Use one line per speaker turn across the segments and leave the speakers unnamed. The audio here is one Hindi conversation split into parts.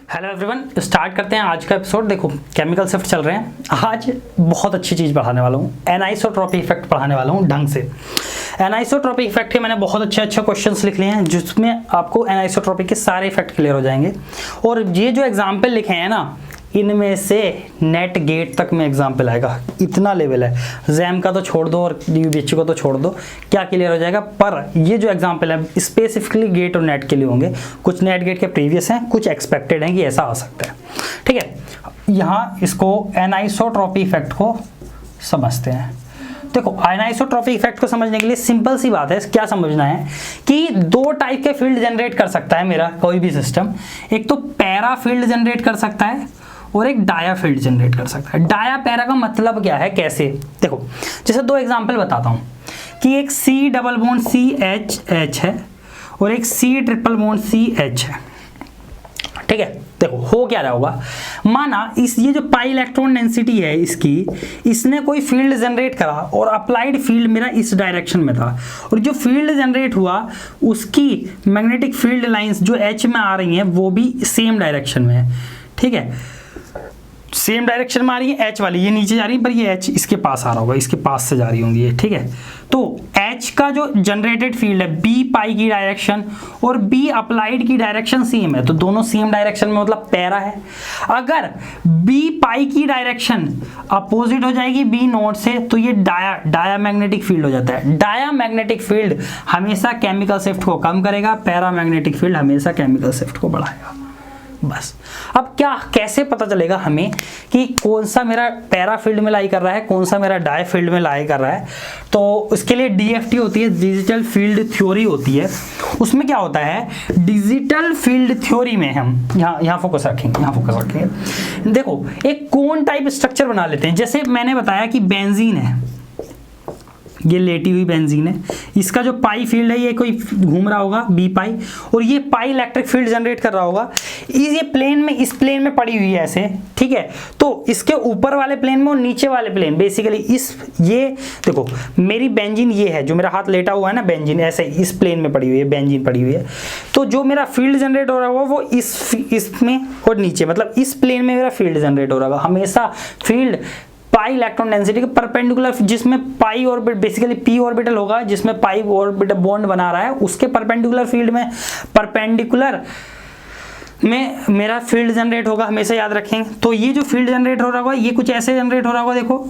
हेलो एवरीवन, स्टार्ट करते हैं आज का एपिसोड। देखो केमिकल शिफ्ट चल रहे हैं। आज बहुत अच्छी चीज़ पढ़ाने वाला हूँ, एनाइसोट्रॉपी इफेक्ट पढ़ाने वाला हूँ ढंग से। एनाइसोट्रॉपी इफेक्ट के मैंने बहुत अच्छे क्वेश्चंस लिख लिए हैं जिसमें आपको एनाइसोट्रॉपी के सारे इफेक्ट क्लियर हो जाएंगे। और ये जो एग्जाम्पल लिखे हैं ना, इनमें से नेट गेट तक में एग्जाम्पल आएगा, इतना लेवल है। जैम का तो छोड़ दो और यूबीएचयू का तो छोड़ दो, क्या क्लियर हो जाएगा। पर ये जो एग्जाम्पल है स्पेसिफिकली गेट और नेट के लिए होंगे। कुछ नेट गेट के प्रीवियस हैं, कुछ एक्सपेक्टेड हैं कि ऐसा आ सकता है। ठीक है, यहाँ इसको एनाइसोट्रॉपी इफेक्ट को समझते हैं। देखो एनाइसोट्रॉपी इफेक्ट को समझने के लिए सिंपल सी बात है, क्या समझना है कि दो टाइप के फील्ड जनरेट कर सकता है मेरा कोई भी सिस्टम। एक तो पैरा फील्ड जनरेट कर सकता है और एक डाया फील्ड जनरेट कर सकता है। डाया पैरा का मतलब क्या है, कैसे? देखो जैसे दो एग्जांपल बताता हूं कि एक C डबल बॉन्ड CH है और एक C ट्रिपल बॉन्ड CH है। ठीक है, देखो हो क्या रहा होगा, माना ये जो पाई इलेक्ट्रॉन डेंसिटी है इसने कोई फील्ड जनरेट करा और अप्लाइड फील्ड मेरा इस डायरेक्शन में था, और जो फील्ड जनरेट हुआ उसकी मैग्नेटिक फील्ड लाइंस जो H में आ रही हैं वो भी सेम डायरेक्शन में है। ठीक है, सेम डायरेक्शन में आ रही है H वाली, ये नीचे जा रही है पर ये H इसके पास आ रहा होगा, इसके पास से जा रही होंगी ये। ठीक है, तो H का जो जनरेटेड फील्ड है B पाई की डायरेक्शन और B अप्लाइड की डायरेक्शन सेम है, तो दोनों सेम डायरेक्शन में मतलब पैरा है। अगर B पाई की डायरेक्शन अपोजिट हो जाएगी B नोड से तो ये डाया मैग्नेटिक फील्ड हो जाता है। डाया मैग्नेटिक फील्ड हमेशा केमिकल शिफ्ट को कम करेगा, पैरा मैग्नेटिक फील्ड हमेशा केमिकल शिफ्ट को बढ़ाएगा। बस अब क्या कैसे पता चलेगा हमें कि कौन सा मेरा पैरा फील्ड में लाई कर रहा है, कौन सा मेरा डाई फील्ड में लाई कर रहा है? तो उसके लिए DFT होती है, डिजिटल फील्ड थ्योरी होती है। उसमें क्या होता है, डिजिटल फील्ड थ्योरी में हम यहाँ फोकस रखेंगे। देखो एक कोन टाइप स्ट्रक्चर बना लेते हैं। जैसे मैंने बताया कि बेंजीन है, ये लेटी हुई बेंजीन है, इसका जो पाई फील्ड है ये कोई घूम रहा होगा B पाई, और ये पाई इलेक्ट्रिक फील्ड जनरेट कर रहा होगा। ये प्लेन में, इस प्लेन में पड़ी हुई है ऐसे। ठीक है, तो इसके ऊपर वाले प्लेन में और नीचे वाले प्लेन बेसिकली ये देखो मेरी बेंजीन ये है, जो मेरा हाथ लेटा हुआ है ना बेंजीन, ऐसे इस प्लेन में पड़ी हुई है बेंजीन पड़ी हुई है। तो जो मेरा फील्ड जनरेट हो रहा होगा वो इसमें और नीचे, मतलब इस प्लेन में मेरा फील्ड जनरेट हो रहा होगा। हमेशा फील्ड पाई इलेक्ट्रॉन डेंसिटी के परपेंडिकुलर, जिसमें पाई ऑर्बिट बेसिकली p ऑर्बिटल होगा, जिसमें पाई ऑर्बिटल बॉन्ड बना रहा है, उसके परपेंडिकुलर फील्ड में परपेंडिकुलर में मेरा फील्ड जनरेट होगा, हमेशा याद रखें। तो ये जो फील्ड जनरेट हो रहा होगा ये कुछ ऐसे जनरेट हो रहा होगा। देखो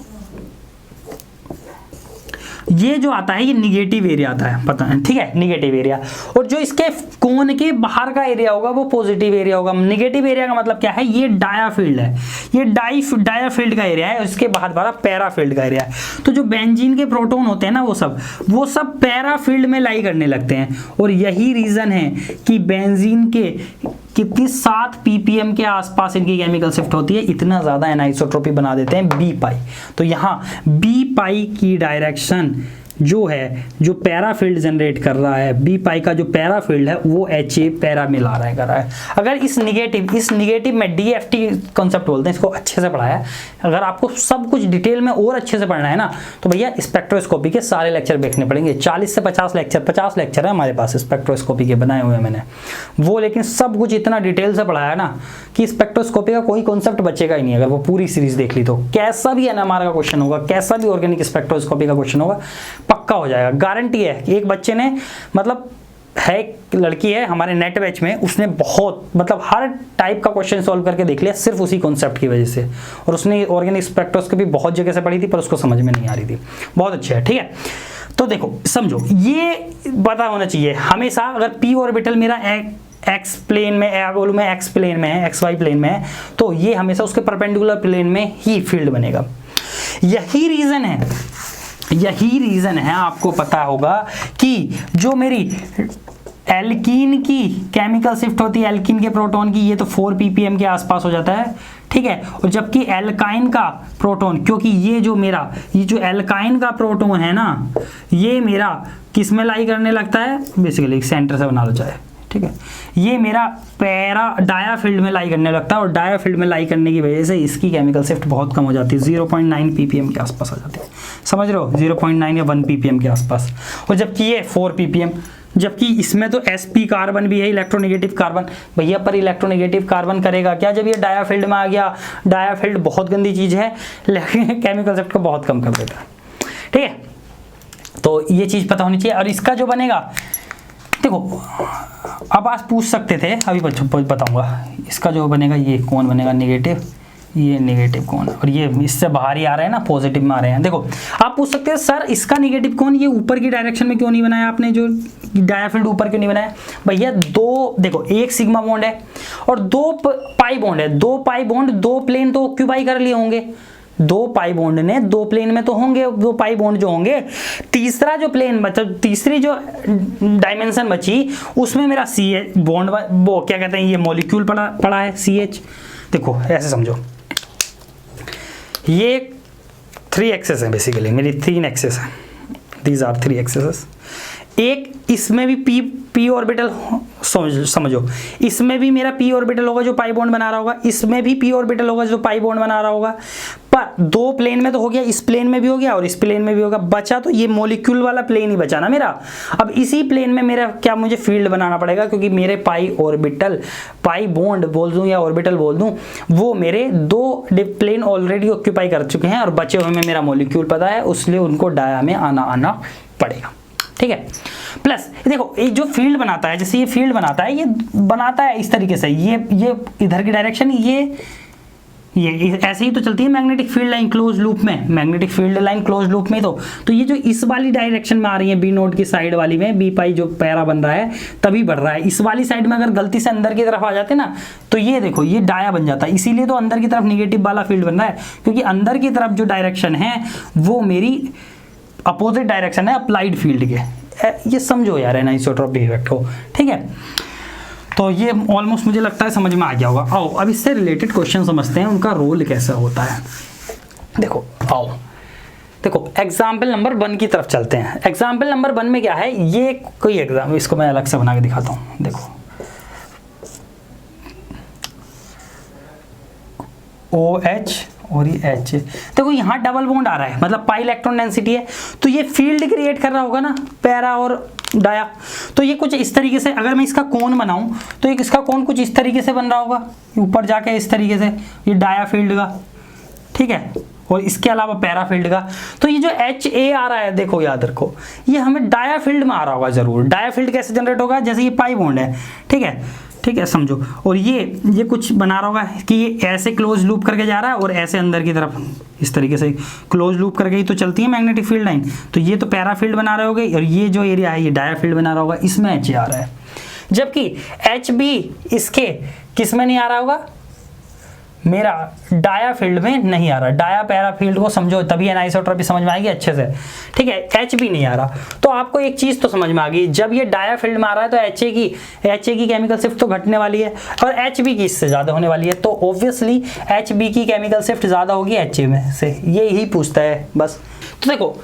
ये जो आता है ये निगेटिव एरिया आता है, पता है? ठीक है, निगेटिव एरिया। और जो इसके कोन के बाहर का एरिया होगा वो पॉजिटिव एरिया होगा। निगेटिव एरिया का मतलब क्या है, ये डाया फील्ड है, ये डाया फील्ड का एरिया है, और इसके बाहर बाहर पैरा फील्ड का एरिया है। तो जो बेंजीन के प्रोटॉन होते हैं ना वो सब पैरा फील्ड में लाई करने लगते हैं। और यही रीजन है कि बेंजीन के कितनी 7 ppm के आसपास इनकी केमिकल शिफ्ट होती है, इतना ज़्यादा एनाइसोट्रॉपी बना देते हैं B पाई। तो यहाँ B पाई की डायरेक्शन जो है, जो पैरा फील्ड जनरेट कर रहा है, B पाई का जो पैरा फील्ड है वो HA पैरा में ला रहा है। अगर इस निगेटिव में DFT कॉन्सेप्ट बोलते हैं, इसको अच्छे से पढ़ाया। अगर आपको सब कुछ डिटेल में और अच्छे से पढ़ना है ना तो भैया स्पेक्ट्रोस्कोपी के सारे लेक्चर देखने पड़ेंगे। 40 से 50 लेक्चर है हमारे पास स्पेक्ट्रोस्कोपी के बनाए हुए हैं मैंने वो, लेकिन सब कुछ इतना डिटेल से पढ़ाया ना कि स्पेक्ट्रोस्कोपी का कोई कॉन्सेप्ट बचेगा ही नहीं अगर वो पूरी सीरीज देख ली तो। कैसा भी NMR का क्वेश्चन होगा, कैसा भी ऑर्गेनिक स्पेक्ट्रोस्कोपी का क्वेश्चन होगा, पक्का हो जाएगा, गारंटी है। एक बच्चे ने मतलब है, एक लड़की है हमारे नेट बैच में, उसने बहुत मतलब हर टाइप का क्वेश्चन सॉल्व करके देख लिया सिर्फ उसी कॉन्सेप्ट की वजह से। और उसने ऑर्गेनिक स्पेक्ट्रोस्कोपी बहुत जगह से पढ़ी थी पर उसको समझ में नहीं आ रही थी। बहुत अच्छा है। ठीक है, तो देखो समझो ये पता होना चाहिए हमेशा। अगर p ऑर्बिटल मेरा एक्स प्लेन में, बोलूँ मैं एक्स प्लेन में है, XY प्लेन में है, तो ये हमेशा उसके परपेंडिकुलर प्लेन में ही फील्ड बनेगा। यही रीजन है आपको पता होगा कि जो मेरी एल्कीन की केमिकल शिफ्ट होती है, एल्कीन के प्रोटॉन की, ये तो 4 ppm के आसपास हो जाता है। ठीक है, और जबकि एल्काइन का प्रोटॉन, क्योंकि ये जो एल्काइन का प्रोटॉन है ना, ये मेरा किस में लाई करने लगता है, बेसिकली सेंटर से बना लो चाहे। ठीक है, ये मेरा पैरा डाया फील्ड में लाई करने लगता है, और डाया फील्ड में लाई करने की वजह से इसकी केमिकल शिफ्ट बहुत कम हो जाती है, 0.9 ppm के आसपास आ जाती है। समझ रहे हो, 0.9 या 1 ppm के आसपास। और जबकि ये 4 ppm जबकि इसमें तो sp कार्बन भी है, इलेक्ट्रोनेगेटिव कार्बन। भैया पर इलेक्ट्रोनेगेटिव कार्बन करेगा क्या जब ये डायाफिल्ड में आ गया? डायाफिल्ड बहुत गंदी चीज़ है, लेकिन केमिकल शिफ्ट को बहुत कम कर देता है। ठीक है, तो ये चीज़ पता होनी चाहिए। और इसका जो बनेगा, देखो अब आप पूछ सकते थे, अभी बताऊंगा। इसका जो बनेगा, ये कौन बनेगा नेगेटिव, ये नेगेटिव कौन, और ये इससे बाहर ही आ रहे हैं ना, पॉजिटिव में आ रहे हैं। देखो आप पूछ सकते हैं सर इसका नेगेटिव कौन, ये ऊपर की डायरेक्शन में क्यों नहीं बनाया आपने, जो डायाफिल्ड ऊपर क्यों नहीं बनाया? भैया दो, देखो एक सिग्मा बॉन्ड है और दो पाई बॉन्ड है। दो पाई बॉन्ड, दो प्लेन तो ऑक्यूपाई कर लिए होंगे, दो पाई बॉन्ड ने दो प्लेन में तो होंगे, दो पाई बॉन्ड जो होंगे। तीसरा जो प्लेन मतलब तीसरी जो डायमेंशन बची, उसमें मेरा सी एच बॉन्ड, वो क्या कहते हैं, ये मॉलिक्यूल पड़ा है CH। देखो ऐसे समझो, ये 3 एक्सेस है बेसिकली, मेरी 3 एक्सेस है, दीज आर 3 एक्सेस। एक इसमें भी p ऑर्बिटल समझो, इसमें भी मेरा p ऑर्बिटल होगा जो पाई बॉन्ड बना रहा होगा, इसमें भी p ऑर्बिटल होगा जो पाई बॉन्ड बना रहा होगा। पर दो प्लेन में तो हो गया, इस प्लेन में भी हो गया और इस प्लेन में भी होगा, बचा तो ये मॉलिक्यूल वाला प्लेन ही बचा ना मेरा। अब इसी प्लेन में मेरा क्या, मुझे फील्ड बनाना पड़ेगा, क्योंकि मेरे पाई ऑर्बिटल, पाई बॉन्ड बोल दूं या ऑर्बिटल बोल दूं, वो मेरे दो प्लेन ऑलरेडी ऑक्यूपाई कर चुके हैं और बचे हुए में मेरा मॉलिक्यूल पता है, इसलिए उनको डाया में आना पड़ेगा। ठीक है, प्लस देखो ये जो फील्ड बनाता है, जैसे ये फील्ड बनाता है, ये बनाता है इस तरीके से, ये इधर की डायरेक्शन, ये ऐसे ही तो चलती है magnetic field line close loop में, magnetic field line close loop में। तो ये जो इस वाली डायरेक्शन में आ रही है, बी नोड की साइड वाली में, बी पाई जो पैरा बन रहा है तभी बढ़ रहा है। इस वाली साइड में अगर गलती से अंदर की तरफ आ जाते ना, तो ये देखो ये डाया बन जाता है। इसीलिए तो अंदर की तरफ निगेटिव वाला फील्ड बन रहा है, क्योंकि अंदर की तरफ जो डायरेक्शन है वो मेरी अपोजिट डायरेक्शन है अप्लाइड फील्ड के। ये समझो यार एनिसोट्रॉपी इफेक्ट को। ठीक है, तो ये ऑलमोस्ट मुझे लगता है समझ में आ गया होगा। आओ अब इससे रिलेटेड क्वेश्चन समझते हैं, उनका रोल कैसा होता है। देखो आओ, देखो एग्जाम्पल नंबर 1 की तरफ चलते हैं। एग्जाम्पल नंबर 1 में क्या है, ये कोई एग्जाम, इसको मैं अलग से बना के दिखाता हूँ। देखो OH और ये H, देखो यहाँ डबल बॉन्ड आ रहा है, मतलब पाई इलेक्ट्रॉन डेंसिटी है, तो ये फील्ड क्रिएट कर रहा होगा ना पैरा और डाया। तो ये कुछ इस तरीके से, अगर मैं इसका कोण बनाऊं तो एक इसका कोण कुछ इस तरीके से बन रहा होगा, ऊपर जाके इस तरीके से, ये डाया फील्ड का। ठीक है, और इसके अलावा पैरा फील्ड का। तो ये जो HA आ रहा है, देखो याद रखो, ये हमें डाया फील्ड में आ रहा होगा जरूर। डाया फील्ड कैसे जनरेट होगा, जैसे ये पाई बॉन्ड है, ठीक है समझो, और ये कुछ बना रहा होगा कि ये ऐसे क्लोज लूप करके जा रहा है और ऐसे अंदर की तरफ इस तरीके से क्लोज लूप करके ही तो चलती है मैग्नेटिक फील्ड लाइन। तो ये तो पैरा फील्ड बना रहे होगे और ये जो एरिया है ये डाया फील्ड बना रहा होगा, इसमें HA आ रहा है। जबकि HB इसके किस में नहीं आ रहा होगा, मेरा डाया फील्ड में नहीं आ रहा। डाया पैरा फील्ड को समझो, तभी एनाइसोट्रॉपी समझ में आएगी अच्छे से। ठीक है, HB नहीं आ रहा, तो आपको एक चीज तो समझ में आ गई, जब ये डाया फील्ड में आ रहा है तो HA की केमिकल शिफ्ट तो घटने वाली है और HB की इससे ज्यादा होने वाली है। तो ऑब्वियसली HB की केमिकल शिफ्ट ज्यादा होगी HA में से, ये ही पूछता है बस। तो देखो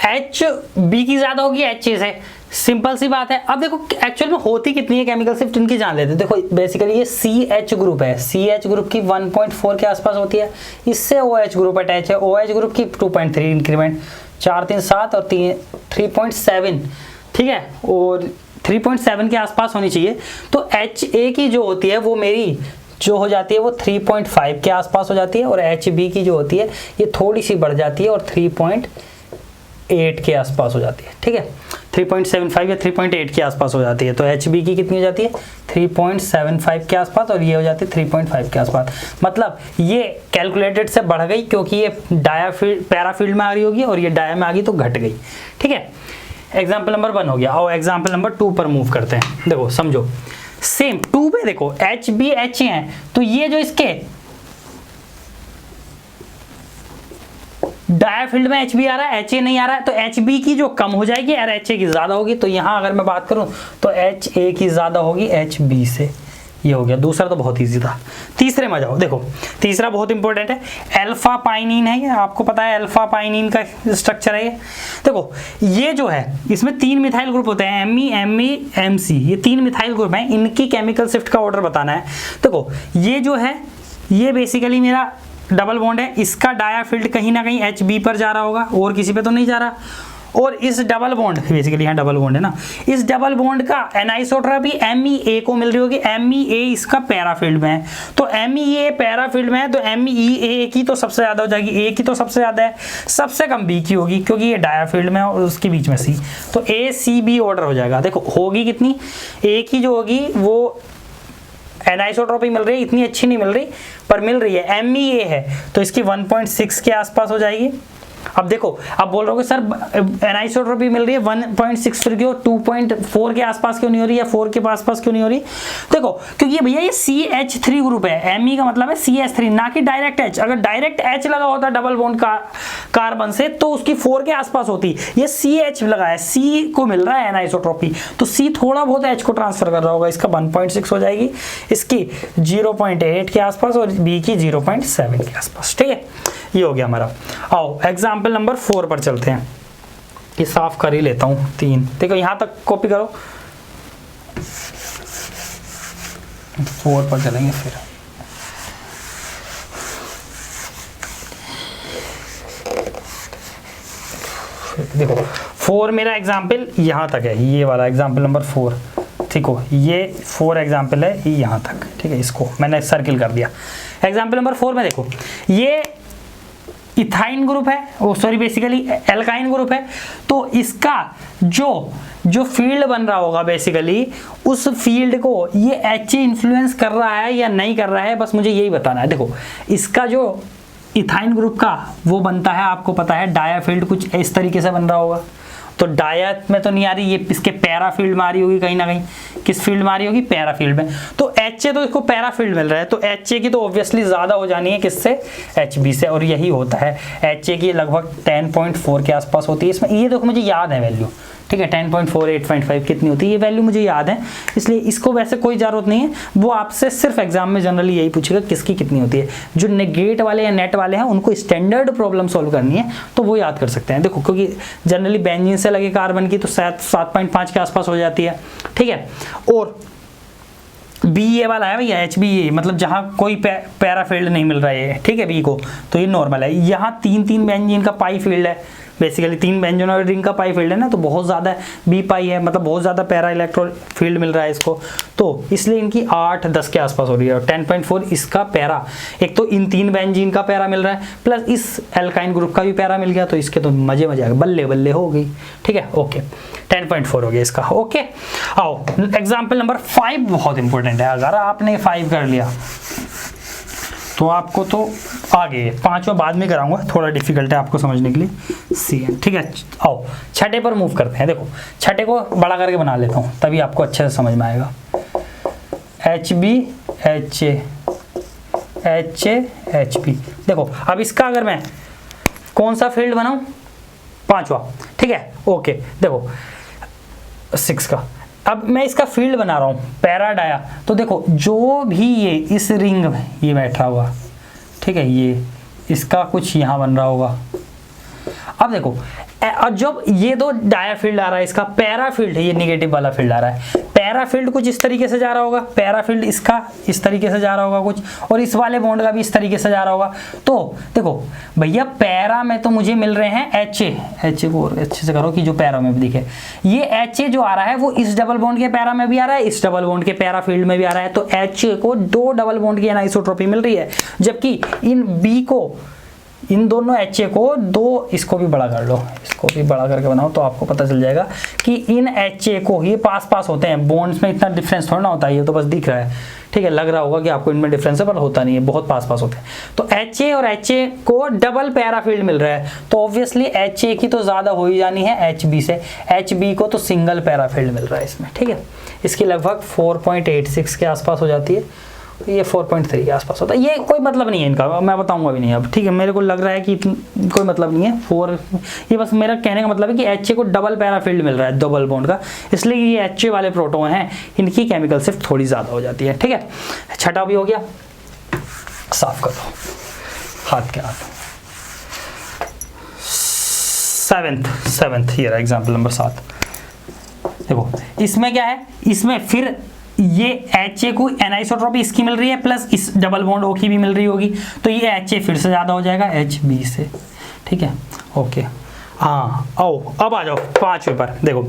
HB की ज्यादा होगी HA से, सिंपल सी बात है। अब देखो एक्चुअल में होती कितनी है केमिकल शिफ्ट, इनकी जान लेते हैं। देखो बेसिकली ये CH ग्रुप है, CH ग्रुप की 1.4 के आसपास होती है, इससे OH ग्रुप अटैच है, OH ग्रुप की 2.3 इंक्रीमेंट, 4 3 7 और 3.7, ठीक है, और 3.7 के आसपास होनी चाहिए। तो HA की जो होती है वो मेरी जो हो जाती है वो 3.5 के आसपास हो जाती है, और HB की जो होती है ये थोड़ी सी बढ़ जाती है और 3.8 के आसपास हो जाती है। ठीक है, 3.75 या 3.8 के आसपास हो जाती है। तो HB की कितनी हो जाती है, 3.75 के आसपास, और ये हो जाती है 3.5 के आसपास। मतलब ये कैलकुलेटेड से बढ़ गई क्योंकि ये डाया फील्ड पैरा फील्ड में आ रही होगी और ये डाया में आ गई तो घट गई। ठीक है, एग्जाम्पल नंबर 1 हो गया। और एग्जाम्पल नंबर 2 पर मूव करते हैं। देखो समझो, सेम 2 पे देखो HB HA हैं, तो ये जो इसके डाया फील्ड में HB आ रहा है, HA नहीं आ रहा है, तो HB की जो कम हो जाएगी और HA की ज्यादा होगी। तो यहां अगर मैं बात करूं तो HA की ज्यादा होगी HB से। ये हो गया, दूसरा तो बहुत इजी था। तीसरे में जाओ, देखो तीसरा बहुत इंपॉर्टेंट है, अल्फा पाइनिन है। ये आपको पता है अल्फा पाइनिन का स्ट्रक्चर है ये। देखो ये जो है इसमें 3 मिथाइल ग्रुप होते हैं, Me, MC, ये 3 मिथाइल ग्रुप हैं, इनकी केमिकल शिफ्ट का ऑर्डर बताना है। देखो ये जो है ये बेसिकली मेरा डबल बॉन्ड है, इसका डाया फील्ड कहीं ना कहीं HB पर जा रहा होगा और किसी पे तो नहीं जा रहा, और इस डबल बॉन्ड, बेसिकली यहाँ डबल बॉन्ड है ना, इस डबल बॉन्ड का एनाइसोट्रॉपी MEA को मिल रही होगी। MEA इसका पैराफील्ड में है, तो MEA पैराफील्ड में है तो MEA की तो सबसे ज़्यादा हो जाएगी, A की तो सबसे ज़्यादा है, सबसे कम B की होगी क्योंकि ये डायाफील्ड में है और उसके बीच में C, तो ACB ऑर्डर हो जाएगा। देखो होगी कितनी, A की जो होगी वो एनाइसोट्रॉपी मिल रही है, इतनी अच्छी नहीं मिल रही पर मिल रही है, MEA है तो इसकी 1.6 के आसपास हो जाएगी। अब देखो, अब बोल रहे हो कि सर एनाइसोट्रॉपी मिल रही है 1.6 फिर क्यों 2.4 के आसपास क्यों नहीं हो रही, या 4 के आसपास क्यों नहीं हो रही? देखो क्योंकि भैया ये CH3 ग्रुप है, Me का मतलब है CH3 ना कि डायरेक्ट H। अगर डायरेक्ट H लगा होता डबल बॉन्ड का कार्बन से तो उसकी 4 के आसपास होती, ये CH लगा है, C को मिल रहा है एनाइसोट्रॉपी, तो C थोड़ा बहुत H को ट्रांसफर कर रहा होगा, इसका 1.6 हो जाएगी, इसकी 0.8 के आसपास और B की 0.7 के आसपास। ठीक है, ये हो गया हमारा। आओ एग्जाम्पल नंबर 4 पर चलते हैं, ये साफ कर ही लेता हूँ 3, देखो यहाँ तक कॉपी करो, 4 पर चलेंगे फिर। देखो 4 मेरा एग्जाम्पल यहाँ तक है, ये वाला एग्जाम्पल नंबर 4, ठीक हो, ये 4 एग्जाम्पल है यहाँ तक, ठीक है, इसको मैंने सर्किल कर दिया। एग्जाम्पल नंबर 4 में देखो ये इथाइन ग्रुप है, वो सॉरी बेसिकली एल्काइन ग्रुप है, तो इसका जो फील्ड बन रहा होगा बेसिकली उस फील्ड को ये H इन्फ्लुएंस कर रहा है या नहीं कर रहा है, बस मुझे यही बताना है। देखो इसका जो इथाइन ग्रुप का वो बनता है, आपको पता है डाया फील्ड कुछ इस तरीके से बन रहा होगा, तो डाया में तो नहीं आ रही, ये इसके पैरा फील्ड में आ रही होगी कहीं ना कहीं, किस फील्ड में आ रही होगी, पैरा फील्ड में, तो HA तो इसको पैरा फील्ड मिल रहा है, तो HA की तो ऑब्वियसली ज़्यादा हो जानी है किससे, HB से, और यही होता है, HA की लगभग 10.4 के आसपास होती है इसमें, ये देखो मुझे याद है वैल्यू, ठीक है 10.4 8.5 कितनी होती है ये वैल्यू मुझे याद है, इसलिए इसको वैसे कोई ज़रूरत नहीं है, वो आपसे सिर्फ एग्जाम में जनरली यही पूछेगा किसकी कितनी होती है। जो नेगेट वाले या नेट वाले हैं उनको स्टैंडर्ड प्रॉब्लम सॉल्व करनी है तो वो याद कर सकते हैं। देखो क्योंकि जनरली बेंजीन से लगे कार्बन की तो 7.5 के आसपास हो जाती है, ठीक है, और BA वाला है भैया HBA, मतलब जहाँ कोई पैराफील्ड नहीं मिल रहा है, ठीक है, B को, तो ये नॉर्मल है। यहाँ 3 बेंजीन का पाई फील्ड है, बेसिकली 3 बेंजोन और रिंग का पाई फील्ड है ना, तो बहुत ज़्यादा B पाई है, मतलब बहुत ज़्यादा पैरा इलेक्ट्रॉन फील्ड मिल रहा है इसको, तो इसलिए इनकी 8-10 के आसपास हो रही है, और 10.4 इसका पैरा, एक तो इन 3 बेंजीन का पैरा मिल रहा है प्लस इस एल्काइन ग्रुप का भी पैरा मिल गया, तो इसके तो मजे आ गए, बल्ले बल्ले हो गई, ठीक है, ओके 10.4 हो गया इसका, ओके। आओ एग्जाम्पल नंबर 5 बहुत इंपॉर्टेंट है, अगर आपने 5 कर लिया तो आपको तो आगे 5वां बाद में कराऊंगा, थोड़ा डिफिकल्ट है आपको समझने के लिए, CN, ठीक है। आओ छठे पर मूव करते हैं, देखो छठे को बड़ा करके बना लेता हूँ तभी आपको अच्छे से समझ में आएगा। HB HA HA HB, देखो अब इसका अगर मैं कौन सा फील्ड बनाऊं, 5वां, ठीक है, ओके, देखो 6 का, अब मैं इसका फील्ड बना रहा हूँ पैरा डाया, तो देखो जो भी ये इस रिंग में ये बैठा हुआ, ठीक है, ये इसका कुछ यहाँ बन रहा होगा। अब देखो और जब ये दो डाया फील्ड आ रहा है, इसका पैरा फील्ड है, ये निगेटिव वाला फील्ड आ रहा है, पैरा फील्ड कुछ इस तरीके से जा रहा होगा, पैरा फील्ड इसका इस तरीके से जा रहा होगा कुछ, और इस वाले बॉन्ड का भी इस तरीके से जा रहा होगा। तो देखो भैया पैरा में तो मुझे मिल रहे हैं HA को अच्छे से करो कि जो पैरा में भी दिखे, ये HA जो आ रहा है वो इस डबल बॉन्ड के पैरा में भी आ रहा है, इस डबल बॉन्ड के पैरा फील्ड में भी आ रहा है, तो HA को 2 डबल बॉन्ड की एनाइसोट्रॉपी मिल रही है, जबकि इन B को, इन दोनों HA को 2, इसको भी बड़ा कर लो, इसको भी बड़ा करके बनाओ तो आपको पता चल जाएगा कि इन HA को, ये पास होते हैं, बॉन्ड्स में इतना डिफरेंस थोड़ा ना होता है, ये तो बस दिख रहा है, ठीक है, लग रहा होगा कि आपको इनमें डिफरेंस है पर होता नहीं है, बहुत पास होते हैं। तो HA और HA को डबल पैरा फील्ड मिल रहा है, तो ऑब्वियसली HA की तो ज़्यादा हो ही जानी है HB से, HB को तो सिंगल पैरा फील्ड मिल रहा है इसमें, ठीक है, इसकी लगभग 4.86 के आसपास हो जाती है, ये 4.3 के आसपास होता है, ये कोई मतलब नहीं है इनका, मैं बताऊंगा भी नहीं अब, ठीक है, मेरे को लग रहा है कि कोई मतलब नहीं है 4, ये बस मेरा कहने का मतलब है कि HA को डबल पैरा फील्ड मिल रहा है डबल बॉन्ड का, इसलिए ये HA वाले प्रोटॉन हैं, इनकी केमिकल शिफ्ट थोड़ी ज़्यादा हो जाती है, ठीक है। छठा भी हो गया, साफ कर दो हाथ के हाथ। 7th ये रहा एग्जाम्पल नंबर 7, देखो इसमें क्या है, इसमें फिर ये HA को एनाइसोट्रॉपी इसकी मिल रही है प्लस इस डबल बॉन्ड O की भी मिल रही होगी, तो ये HA फिर से ज़्यादा हो जाएगा HB से, ठीक है, ओके। हाँ आओ अब आ जाओ पांचवें पर। देखो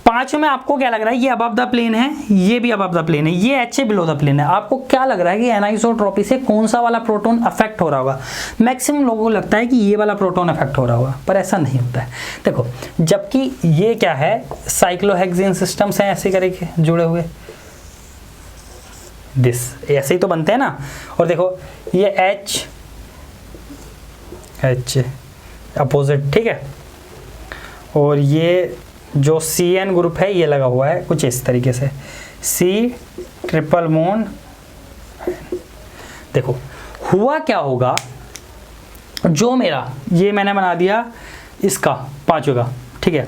पांचवें में आपको क्या लग रहा है, ये अबव द प्लेन है, ये भी अबव द प्लेन है, ये H A below the plane है। आपको क्या लग रहा है कि एनाइसोट्रॉपी से कौन सा वाला प्रोटॉन अफेक्ट हो रहा होगा? मैक्सिमम लोगों को लगता है कि ये वाला प्रोटॉन अफेक्ट हो रहा होगा, पर ऐसा नहीं होता है। देखो जबकि ये क्या है, साइक्लोहेक्सेन सिस्टम्स हैं ऐसे करके जुड़े हुए, दिस ऐसे ही तो बनते हैं ना। और देखो ये एच अपोजिट, ठीक है, और ये जो CN ग्रुप है ये लगा हुआ है कुछ इस तरीके से, C ट्रिपल बॉन्ड। देखो हुआ क्या होगा, जो मेरा ये मैंने बना दिया इसका पांचों का, ठीक है,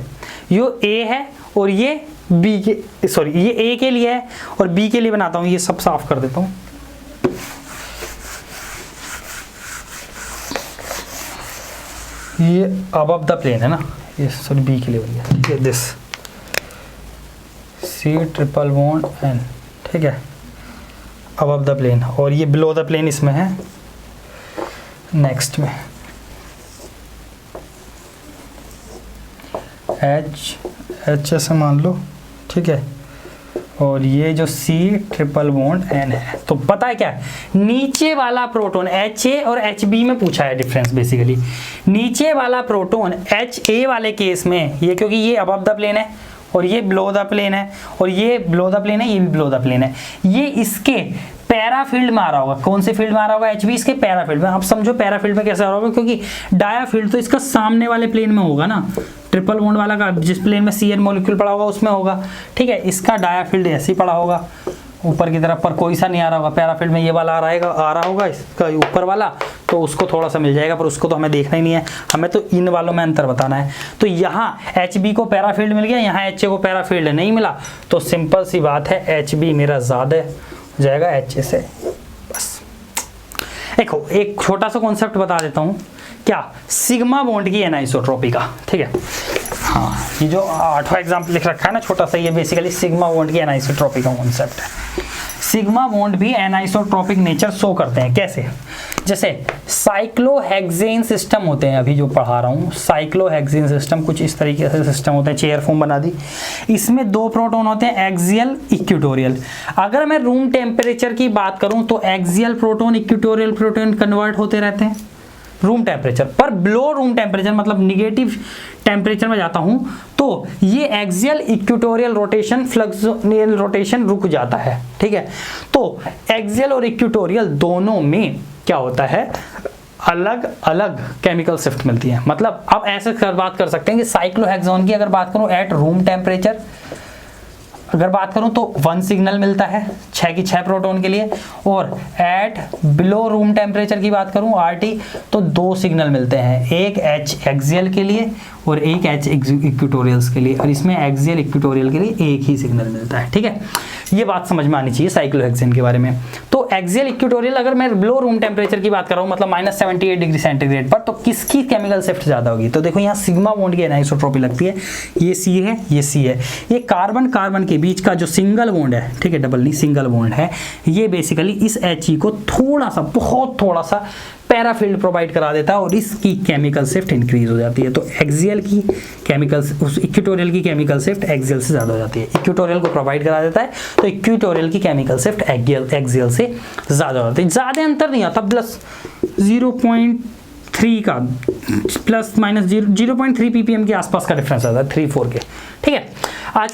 ये A है और ये B के, सॉरी ये A के लिए है और B के लिए बनाता हूँ, ये सब साफ कर देता हूँ। ये अबव द प्लेन है ना, ये सॉरी B के लिए बन गया, ठीक है, this C triple bond N, ठीक है, अबव द प्लेन, और ये बिलो द प्लेन इसमें है नेक्स्ट में H ऐसे मान लो, ठीक है, और ये जो C ट्रिपल बॉन्ड N है। तो पता है क्या है, नीचे वाला प्रोटॉन HA और HB में पूछा है डिफरेंस बेसिकली। नीचे वाला प्रोटॉन HA वाले केस में ये, क्योंकि ये अबव द प्लेन है और ये बिलो द प्लेन है और ये बिलो द प्लेन है, ये भी बिलो द प्लेन है, ये इसके पैराफील्ड में आ रहा होगा। कौन से फील्ड में आ रहा होगा? HB इसके पैराफील्ड में। आप समझो पैराफील्ड में कैसे आ रहा होगा, क्योंकि डायाफील्ड तो इसका सामने वाले प्लेन में होगा ना, ट्रिपल बॉन्ड वाला का जिस प्लेन में CN मॉलिक्यूल पड़ा होगा उसमें होगा, ठीक है, इसका डायाफील्ड ऐसे ही पड़ा होगा ऊपर की तरफ, पर कोई सा नहीं आ रहा होगा पैराफील्ड में, ये वाला आ रहा होगा इसका ऊपर वाला, तो उसको थोड़ा सा मिल जाएगा, पर उसको तो हमें देखना ही नहीं है, हमें तो इन वालों में अंतर बताना है। तो यहाँ HB को पैराफील्ड मिल गया, यहाँ HA को पैराफील्ड नहीं मिला, तो सिंपल सी बात है HB मेरा ज़्यादा हो जाएगा HA से। बस देखो एक छोटा सा कॉन्सेप्ट बता देता हूँ, क्या, सिग्मा बॉन्ड की एनाइसोट्रॉपी का, ठीक है, हाँ ये जो 8वां एग्जाम्पल लिख रखा है ना छोटा सा, ये बेसिकली सिग्मा बॉन्ड की एनाइसोट्रॉपी का कॉन्सेप्ट है। सिग्मा बॉन्ड भी एनाइसोट्रॉपिक नेचर शो करते हैं। कैसे? जैसे साइक्लोहेक्सेन सिस्टम होते हैं, अभी जो पढ़ा रहा हूँ साइक्लोहेक्सेन सिस्टम कुछ इस तरीके से सिस्टम होते हैं, चेयर फॉर्म बना दी, इसमें दो प्रोटॉन होते हैं, एक्सियल इक्वेटोरियल। अगर मैं रूम टेम्परेचर की बात करूँ तो axial proton equatorial proton convert होते रहते हैं रूम टेम्परेचर पर। बिलो रूम टेम्परेचर मतलब निगेटिव टेम्परेचर में जाता हूं तो ये एक्सियल इक्वेटोरियल रोटेशन फ्लक्सुअल रोटेशन रुक जाता है, ठीक है। तो एक्सियल और इक्वेटोरियल दोनों में क्या होता है, अलग अलग केमिकल शिफ्ट मिलती है। मतलब आप ऐसे बात कर सकते हैं कि साइक्लोहेक्सोन की अगर बात करूं एट रूम टेम्परेचर अगर बात करूं तो 1 सिग्नल मिलता है 6 की 6 प्रोटॉन के लिए, और एट बिलो रूम टेम्परेचर की बात करूं RT तो 2 सिग्नल मिलते हैं, एक H एक्सियल के लिए और एक H इक्वेटोरियल्स के लिए, और इसमें एक्सियल इक्वेटोरियल के लिए एक ही सिग्नल मिलता है, ठीक है। ये बात समझ में आनी चाहिए साइक्लोहेक्सेन के बारे में। तो एक्सियल इक्वेटोरियल अगर मैं बिलो रूम टेम्परेचर की बात कर रहा हूँ मतलब -78 डिग्री सेंटीग्रेड पर, तो किसकी केमिकल शिफ्ट ज़्यादा होगी? तो देखो यहाँ सिग्मा बॉन्ड की एनाइसोट्रॉपी लगती है, ये C है ये C है, ये कार्बन कार्बन के बीच का जो सिंगल बॉन्ड है, ठीक है, डबल नहीं सिंगल बॉन्ड है, ये बेसिकली इस He को थोड़ा सा बहुत थोड़ा सा पैराफील्ड प्रोवाइड करा देता है और इसकी केमिकल शिफ्ट इंक्रीज हो जाती है। तो एक्सियल की केमिकल उस इक्वेटोरियल की केमिकल शिफ्ट एक्सियल से ज़्यादा हो जाती है, इक्वेटोरियल को प्रोवाइड करा देता है तो इक्वेटोरियल की केमिकल शिफ्ट एक्सियल से ज़्यादा हो जाती है। ज़्यादा अंतर नहीं आता, प्लस 0.3 का प्लस माइनस 0.3 ppm के आसपास का डिफरेंस आता है 3-4 के, ठीक है। आज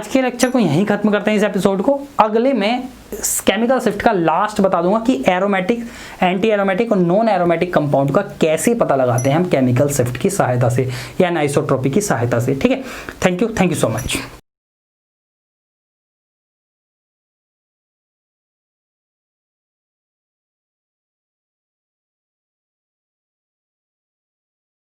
के लेक्चर को यहीं खत्म करते हैं इस एपिसोड को। अगले में केमिकल शिफ्ट का लास्ट बता दूंगा कि एरोमेटिक, एंटी एरोमेटिक और नॉन एरोमेटिक कंपाउंड का कैसे पता लगाते हैं हम केमिकल शिफ्ट की सहायता से या एनाइसोट्रॉपी की सहायता से, ठीक है। Thank you so much.